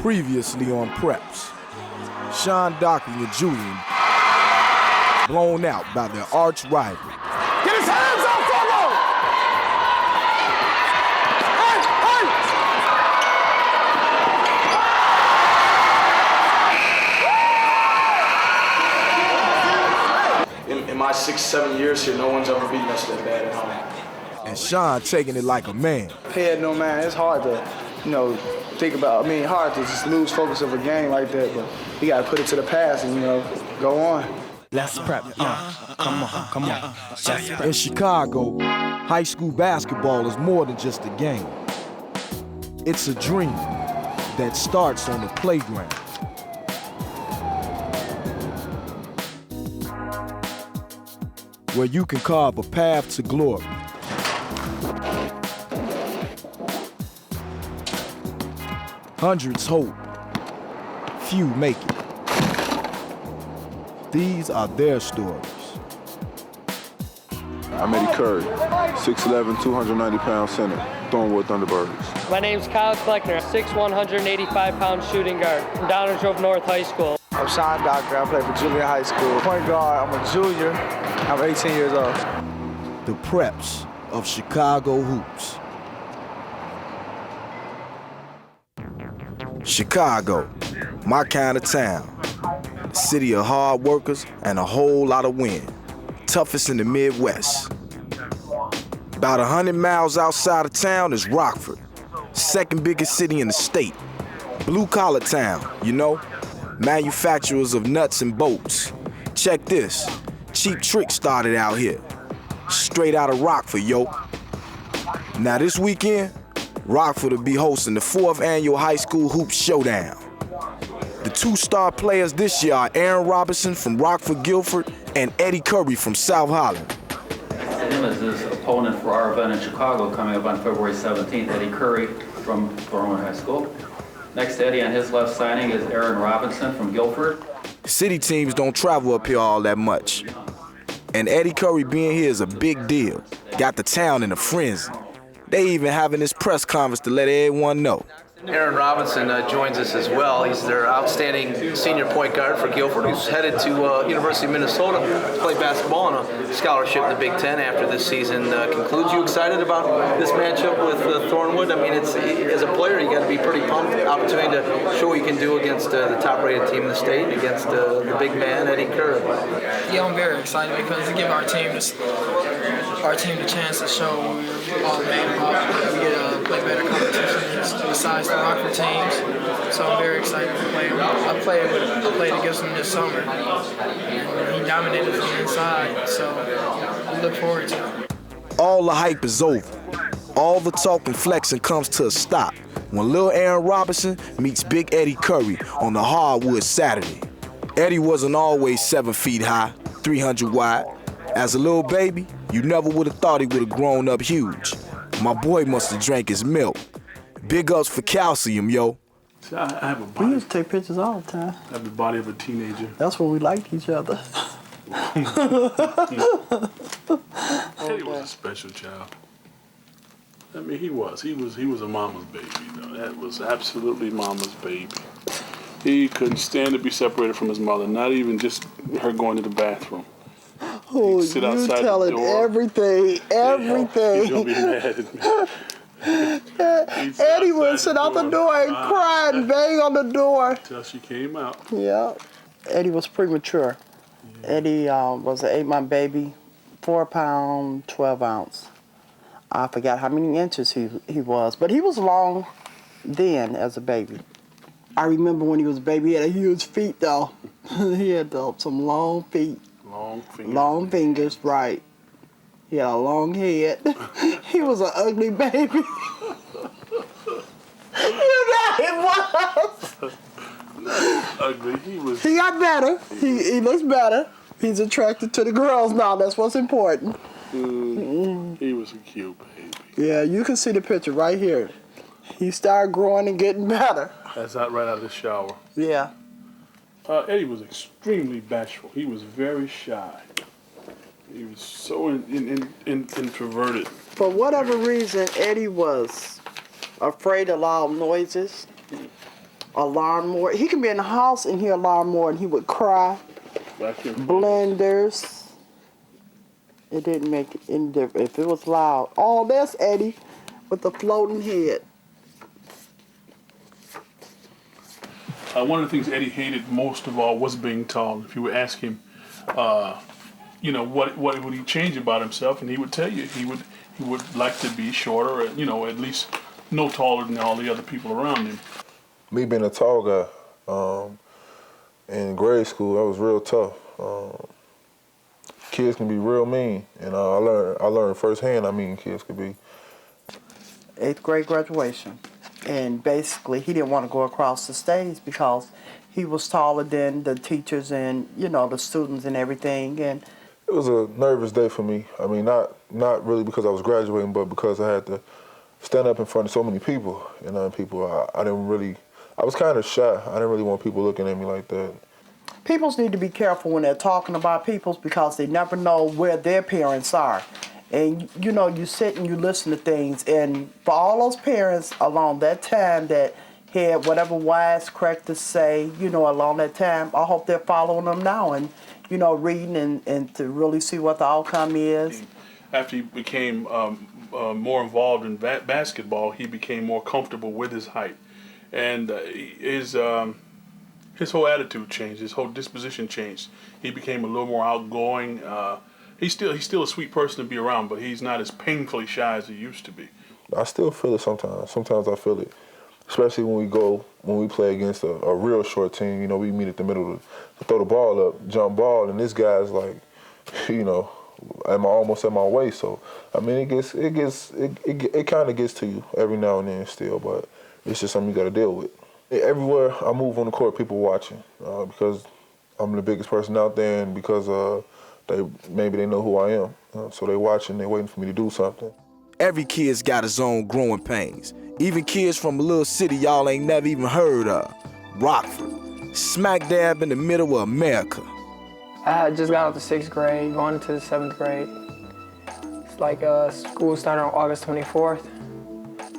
Previously on Preps, Sean Dockery and Julian blown out by their arch rival. Get his hands off Fogo! Hey! In my 6-7 years here, no one's ever beaten us that bad at home. And Sean taking it like a man. Head no man, it's hard to, think about. Hard to just lose focus of a game like that, but you gotta put it to the past and, go on. Let's prep. Come on. In Chicago, high school basketball is more than just a game. It's a dream that starts on the playground. Where you can carve a path to glory. Hundreds hope, few make it. These are their stories. I'm Eddy Curry, 6'11", 290-pound center, Thornwood Thunderbirds. My name's Kyle Kleckner, 6'1", 185-pound shooting guard from Downers Grove North High School. I'm Sean Dockery, I play for junior high school. Point guard, I'm a junior, I'm 18 years old. The Preps of Chicago hoops. Chicago, my kind of town. A city of hard workers and a whole lot of wind. Toughest in the Midwest. About 100 miles outside of town is Rockford, second biggest city in the state. Blue collar town, manufacturers of nuts and bolts. Check this, Cheap Trick started out here. Straight out of Rockford, yo. Now this weekend, Rockford will be hosting the 4th annual high school hoops showdown. The 2 star players this year are Aaron Robinson from Rockford Guilford and Eddy Curry from South Holland. Him as his opponent for our event in Chicago coming up on February 17th, Eddy Curry from Thornwood High School. Next to Eddy on his left signing is Aaron Robinson from Guilford. City teams don't travel up here all that much. And Eddy Curry being here is a big deal. Got the town in a frenzy. They even having this press conference to let everyone know. Aaron Robinson joins us as well. He's their outstanding senior point guard for Guilford, who's headed to University of Minnesota to play basketball on a scholarship in the Big Ten after this season concludes. You excited about this matchup with Thornwood? As a player, you got to be pretty pumped. Opportunity to show what you can do against the top-rated team in the state, against the big man, Eddy Curry. Yeah, I'm very excited because it gives our team the chance to show what we're all made about. We get to play better competition besides the Rockford teams, so I'm very excited to play him. I played against him this summer, and he dominated from the inside, so we look forward to it. All the hype is over. All the talk and flexing comes to a stop when Lil Aaron Robinson meets Big Eddy Curry on the hardwood Saturday. Eddy wasn't always 7 feet high, 300 wide. As a little baby, you never would have thought he would have grown up huge. My boy must have drank his milk. Big ups for calcium, yo. See, I have a body. We used to take pictures all the time. I have the body of a teenager. That's when we liked each other. Eddy was a special child. He was a mama's baby, though. That was absolutely mama's baby. He couldn't stand to be separated from his mother, not even just her going to the bathroom. Oh, He'd sit outside you telling the door. everything. He's gonna be mad at me. Eddy would sit out the door and cry and bang on the door. Until she came out. Yeah. Eddy was premature. Yeah. Eddy was an 8-month baby, 4 pound, 12 ounce. I forgot how many inches he was, but he was long then as a baby. I remember when he was a baby, he had huge feet though. He had some long feet. Long fingers, right. He had a long head. He was an ugly baby. He was. Ugly. He got better. He looks better. He's attracted to the girls now. That's what's important. He was a cute baby. Yeah, you can see the picture right here. He started growing and getting better. That's right out of the shower. Yeah. Eddy was extremely bashful. He was very shy. He was so introverted. For whatever reason, Eddy was afraid of loud noises. a lawnmower. He can be in the house and hear a lawnmower and he would cry. Blenders. It didn't make any difference if it was loud. Oh, there's Eddie with the floating head. One of the things Eddie hated most of all was being tall. If you would ask him, you know, what would he change about himself, and he would tell you he would like to be shorter, or, you know, at least no taller than all the other people around him. Me being a tall guy, in grade school, that was real tough. Kids can be real mean, and I learned firsthand how mean kids could be. 8th grade graduation. And basically, he didn't want to go across the stage because he was taller than the teachers and, you know, the students and everything. And it was a nervous day for me. I mean, not really because I was graduating, but because I had to stand up in front of so many people. And I was kind of shy. I didn't really want people looking at me like that. Peoples need to be careful when they're talking about peoples because they never know where their parents are. And, you know, you sit and you listen to things. And for all those parents along that time that had whatever wisecrack to say, you know, along that time, I hope they're following them now and, you know, reading and to really see what the outcome is. After he became more involved in basketball, he became more comfortable with his height. And his whole attitude changed, his whole disposition changed. He became a little more outgoing. He's still a sweet person to be around, but he's not as painfully shy as he used to be. I still feel it sometimes. Sometimes I feel it, especially when we play against a real short team. You know, we meet at the middle to throw the ball up, jump ball, and this guy's like, you know, almost at my waist. So I mean, it kind of gets to you every now and then still, but it's just something you got to deal with. Everywhere I move on the court, people watching because I'm the biggest person out there, and because maybe they know who I am. So they watching, they waiting for me to do something. Every kid's got his own growing pains. Even kids from a little city y'all ain't never even heard of. Rockford, smack dab in the middle of America. I just got out the 6th grade, going into the 7th grade. It's like school started on August 24th.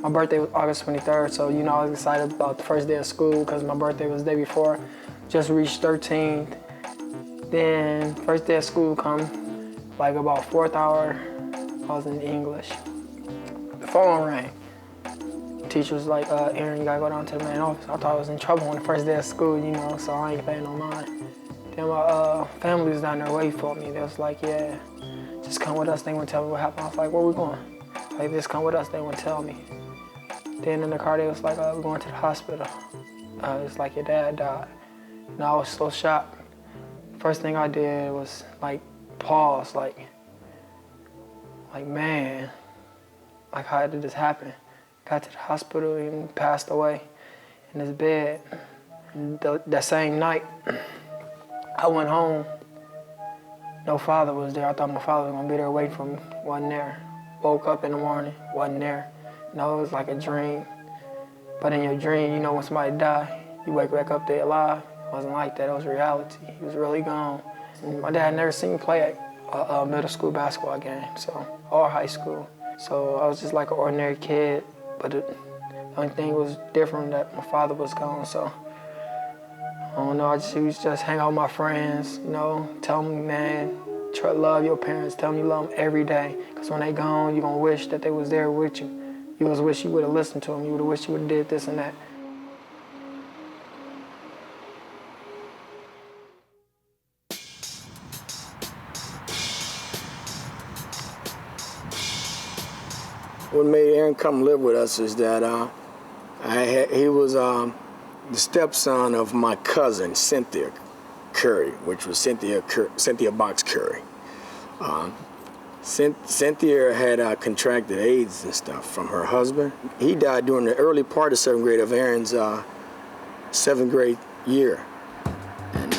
My birthday was August 23rd, so, you know, I was excited about the first day of school because my birthday was the day before. Just reached 13th. Then first day of school come, like about 4th hour, I was in English. The phone rang. The teacher was like, Aaron, you gotta go down to the main office. I thought I was in trouble on the first day of school, you know, so I ain't paying no mind. Then my family was down there waiting for me. They was like, yeah, just come with us. They wouldn't tell me what happened. I was like, where we going? Like, just come with us. They wouldn't tell me. Then in the car, they was like, we're going to the hospital. It's like your dad died. And I was so shocked. First thing I did was like pause, like man, like how did this happen? Got to the hospital and passed away in his bed. That same night, I went home. No father was there. I thought my father was gonna be there waiting for me. Wasn't there. Woke up in the morning, wasn't there. No, it was like a dream. But in your dream, you know, when somebody die, you wake back up there alive. It wasn't like that, it was reality. He was really gone. And my dad never seen me play a middle school basketball game, or high school. So I was just like an ordinary kid, but the only thing was different that my father was gone, so. I don't know, I used to just hang out with my friends, you know, tell them, man, try to love your parents, tell them you love them every day. Because when they gone, you're gonna wish that they was there with you. You was wish you would have listened to them, you would have wished you would have did this and that. What made Aaron come live with us is that he was the stepson of my cousin, Cynthia Curry, which was Cynthia Box Curry. Cynthia had contracted AIDS and stuff from her husband. He died during the early part of 7th grade of Aaron's 7th grade year. And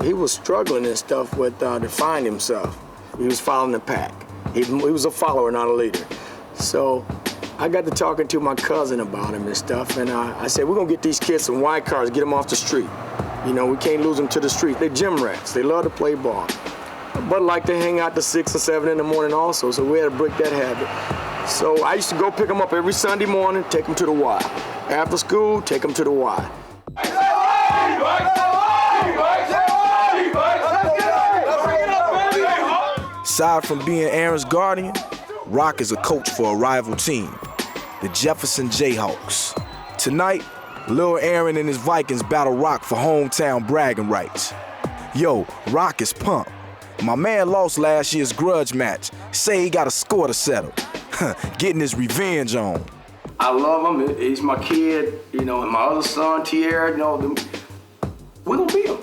he was struggling and stuff with to find himself. He was following the pack. He was a follower, not a leader. So I got to talking to my cousin about him and stuff, and I said, we're gonna get these kids some white cars, get them off the street. You know, we can't lose them to the street. They're gym rats. They love to play ball. But like to hang out to 6 or 7 in the morning also, so we had to break that habit. So I used to go pick them up every Sunday morning, take them to the Y. After school, take them to the Y. Aside from being Aaron's guardian, Rock is a coach for a rival team, the Jefferson Jayhawks. Tonight, Lil Aaron and his Vikings battle Rock for hometown bragging rights. Yo, Rock is pumped. My man lost last year's grudge match. Say he got a score to settle. Getting his revenge on. I love him. He's my kid, you know, and my other son, Tierra, you know, we're gonna beat him.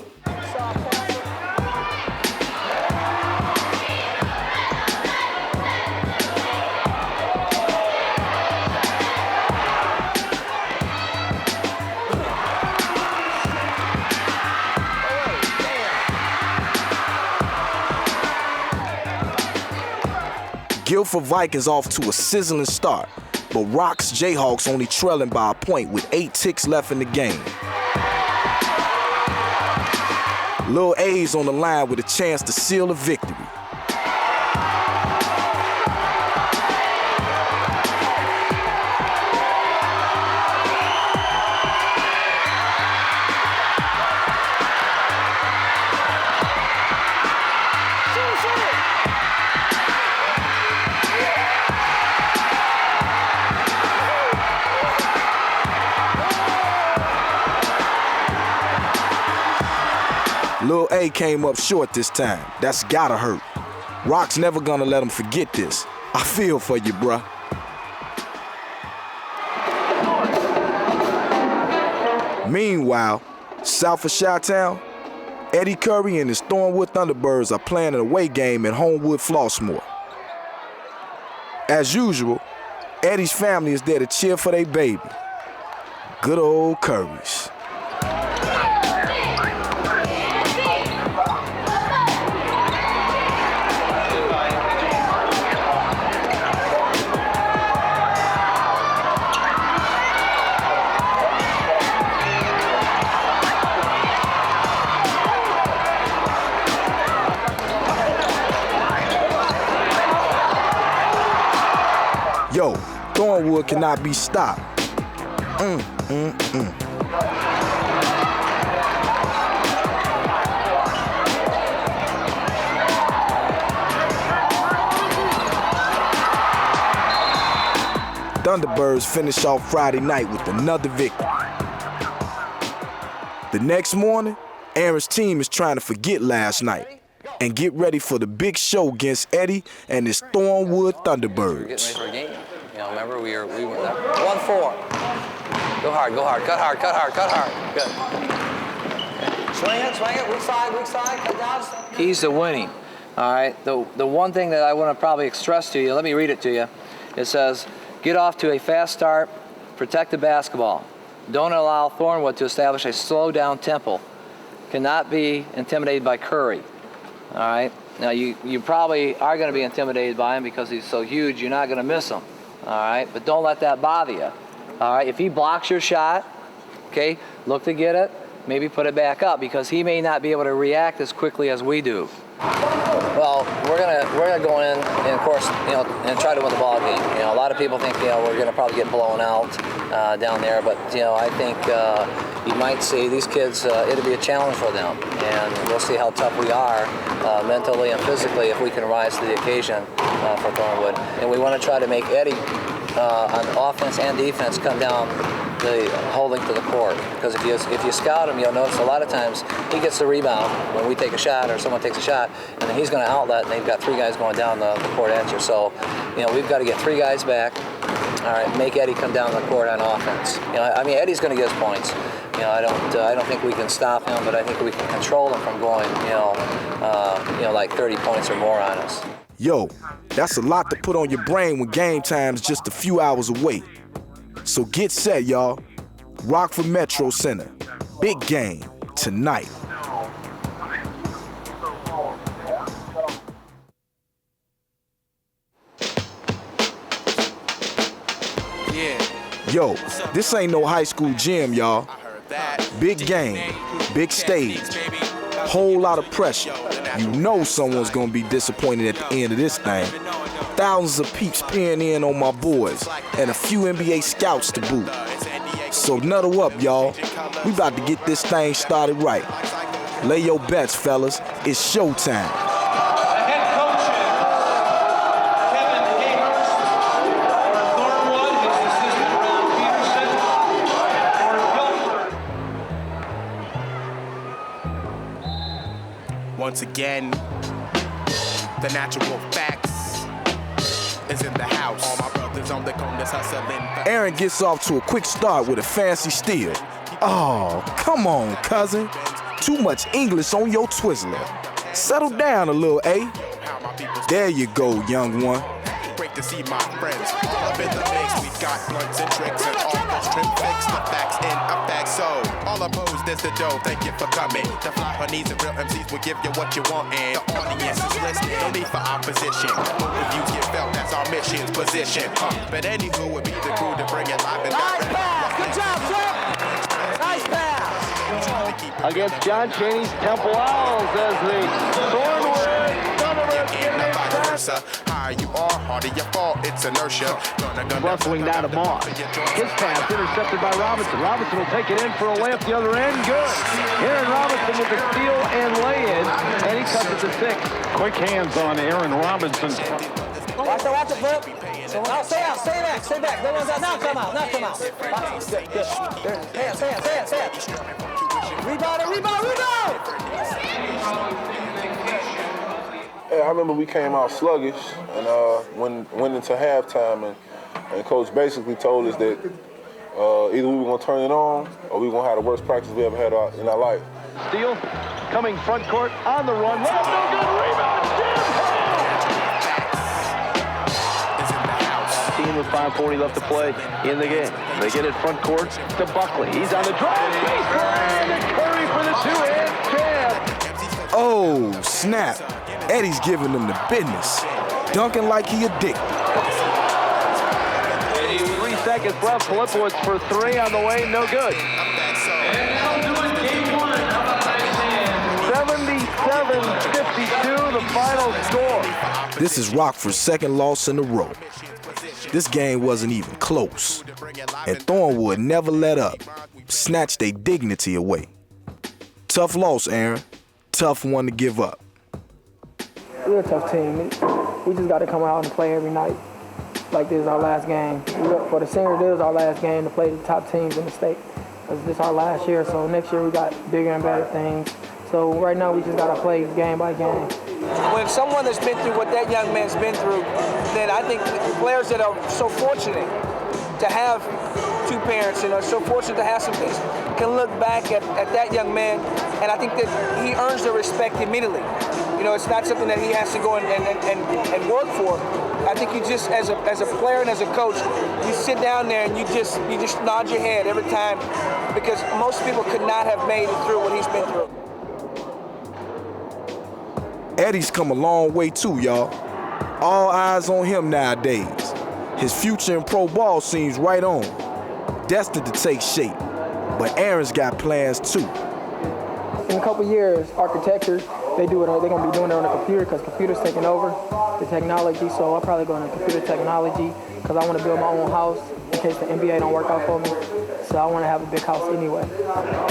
Guilford Vikings off to a sizzling start, but Rock's Jayhawks only trailing by a point with 8 ticks left in the game. Lil A's on the line with a chance to seal the victory. Lil A came up short this time. That's gotta hurt. Rock's never gonna let him forget this. I feel for you, bruh. Meanwhile, south of Chi-Town, Eddy Curry and his Thornwood Thunderbirds are playing an away game at Homewood Flossmoor. As usual, Eddy's family is there to cheer for their baby. Good old Currys. Yo, Thornwood cannot be stopped. Thunderbirds finish off Friday night with another victory. The next morning, Aaron's team is trying to forget last night and get ready for the big show against Eddy and his Thornwood Thunderbirds. Getting ready for a game. You know, remember we were there. 1-4. Go hard, cut hard. Good. Swing it, weak side, cut down. Keys to winning. All right. The one thing that I want to probably stress to you, let me read it to you. It says, get off to a fast start, protect the basketball. Don't allow Thornwood to establish a slow down tempo. Cannot be intimidated by Curry. All right. Now you probably are going to be intimidated by him because he's so huge. You're not going to miss him. All right. But don't let that bother you. All right. If he blocks your shot, okay, look to get it. Maybe put it back up because he may not be able to react as quickly as we do. Well, we're gonna go in and of course, and try to win the ball game. A lot of people think, we're gonna probably get blown out down there, but I think you might see these kids. It'll be a challenge for them, and we'll see how tough we are mentally and physically if we can rise to the occasion for Thornwood. And we want to try to make Eddy on offense and defense come down the whole length of the court, because if you scout him, you'll notice a lot of times he gets the rebound when we take a shot or someone takes a shot, and then he's going to outlet, and they've got three guys going down the court at you. So, we've got to get three guys back. All right, make Eddy come down the court on offense. Eddy's going to get his points. I don't think we can stop him, but I think we can control him from going, like 30 points or more on us. Yo, that's a lot to put on your brain when game time's just a few hours away. So get set, y'all. Rockford Metro Center. Big game tonight. Yo, this ain't no high school gym, y'all. Big game, big stage, whole lot of pressure. You know someone's gonna be disappointed at the end of this thing. Thousands of peeps peering in on my boys, and a few NBA scouts to boot. So nuddle up, y'all. We about to get this thing started right. Lay your bets, fellas. It's showtime. Once again, the natural facts is in the house. All my brothers on the corners hustling. Aaron gets off to a quick start with a fancy steal. Oh, come on, cousin. Too much English on your Twizzler. Settle down a little, A. There you go, young one. Great to see my friends. Up in the mix, we got blunts and tricks and all those trim fix. The facts in effect, so all opposed is the dough. Thank you for coming. The fly honeys and real MCs will give you what you want, and the audience is listening. No need for opposition. Both of you get felt, that's our mission's position. But anywho, would be the crew to bring it live and nice pass. Good job, Chuck. Nice pass. Against John Chaney's Temple Owls as the Thornwood Thunderbirds get it back. Higher you are, harder you fall. It's inertia. Rustling down to Moss. His pass intercepted by Robinson. Robinson will take it in for a layup the other end. Good. Aaron Robinson with the steal and lay-in, and he cuts it to 6. Quick hands on Aaron Robinson. Watch the flip. Now stay out, stay back, stay back. Now come out, now come out. Good, good. Stay out. Rebound. Yeah, I remember we came out sluggish and went into halftime, and coach basically told us that either we were going to turn it on or we were going to have the worst practice we ever had in our life. Steele coming front court on the run. No good rebound. Team with 5:40 left to play in the game. They get it front court to Buckley. He's on the drive baseline and Curry for the two-hand jam. Oh, snap. Eddy's giving them the business. Dunking like he a dick. 3 seconds left. Filipowicz for 3 on the way. No good. 77-52, the final score. This is Rockford's second loss in a row. This game wasn't even close. And Thornwood never let up. Snatched their dignity away. Tough loss, Aaron. Tough one to give up. We're a tough team. We just got to come out and play every night like this is our last game. For the seniors, this is our last game to play the top teams in the state. This is our last year, so next year we got bigger and better things. So right now we just got to play game by game. When someone that's been through what that young man's been through, then I think players that are so fortunate to have 2 parents and are so fortunate to have some things can look back at that young man, and I think that he earns the respect immediately. You know, it's not something that he has to go and work for. I think you just, as a player and as a coach, you sit down there and you just nod your head every time, because most people could not have made it through what he's been through. Eddy's come a long way too, y'all. All eyes on him nowadays. His future in pro ball seems right on. Destined to take shape. But Aaron's got plans too. In a couple years, architecture, they're going to be doing it on the computer because computer's taking over the technology. So I'll probably go into computer technology because I want to build my own house in case the NBA don't work out for me. So I want to have a big house anyway.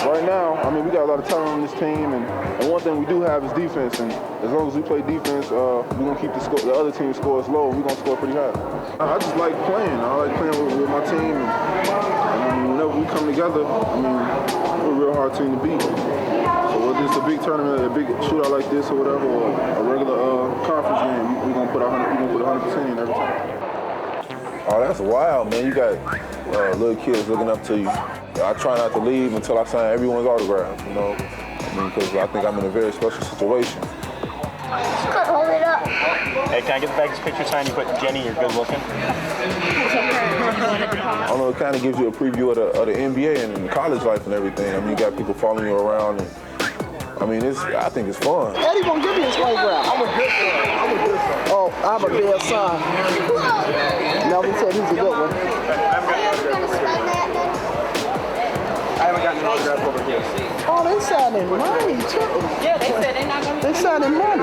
Right now, I mean, we got a lot of talent on this team, and one thing we do have is defense. And as long as we play defense, we're going to keep the other team scores low, and we're going to score pretty high. I just like playing. I like playing with my team. And whenever we come together, I mean, we're a real hard team to beat. So whether it's a big tournament, a big shootout like this or whatever, or a regular conference game, we're going to put 100% in every time. Oh, that's wild, man. You got little kids looking up to you. I try not to leave until I sign everyone's autograph, you know? I mean, because I think I'm in a very special situation. Hold it up. Hey, can I get the back picture signed? You put Jenny, you're good looking. I don't know, it kind of gives you a preview of the NBA and college life and everything. I mean, you got people following you around, and I mean, I think it's fun. Eddy gonna give me his autograph. I'm a good son. Oh, I'm a bad son. No, he said he's a good one. I haven't gotten an autograph over here. Oh, they signing money too. Yeah, they said they're not gonna. They signing money.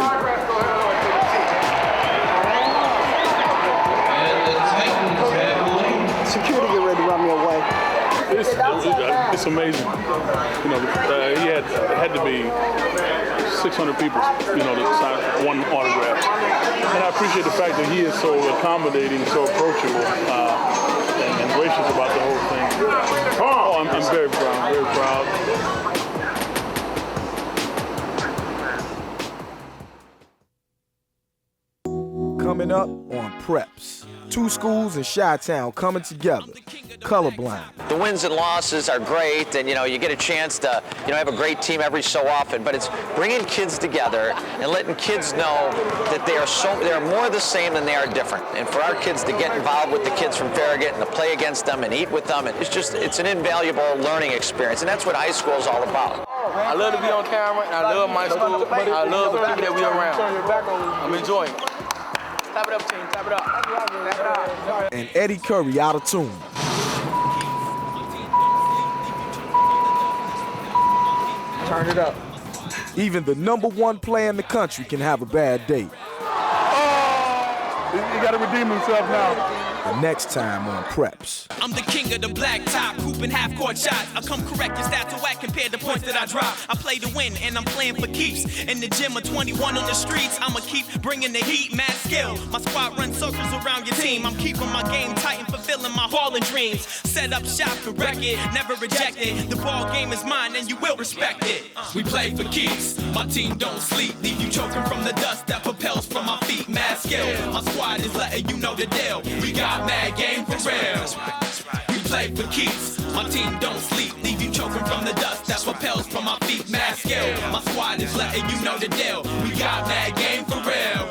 Security get ready to run me away. It's amazing. You know, he had to be 600 people, you know, to sign one autograph. And I appreciate the fact that he is so accommodating, so approachable, and gracious about the whole thing. Oh, I'm very proud, very proud. Coming up on Preps. 2 schools in Chi-Town coming together. Colorblind. The wins and losses are great, and you get a chance to have a great team every so often. But it's bringing kids together and letting kids know that they are more the same than they are different. And for our kids to get involved with the kids from Farragut and to play against them and eat with them, it's an invaluable learning experience, and that's what high school is all about. I love to be on camera, and I love my school. I love the people that we are around. I'm enjoying it. Tap it up, team. Tap it up. Tap it up. And Eddy Curry out of tune. Turn it up. Even the #1 player in the country can have a bad day. Oh! He got to redeem himself now. The next time on Preps. I'm the king of the black top, hooping half-court shots. I come correct your stats to whack compared to points that I drop. I play to win, and I'm playing for keeps. In the gym, a 21 on the streets. I'ma keep bringing the heat, mad skill. My squad runs circles around your team. I'm keeping my game tight and fulfilling my ballin' dreams. Set up shop and wreck it, never reject it. The ball game is mine, and you will respect it. We play for keeps. My team don't sleep. Leave you choking from the dust that propels from my feet. Mad skill. My squad is letting you know the deal. We got mad game for real. We play for keeps. My team don't sleep. Leave you choking from the dust that propels from my feet. Mad skill. My squad is letting you know the deal. We got mad game for real.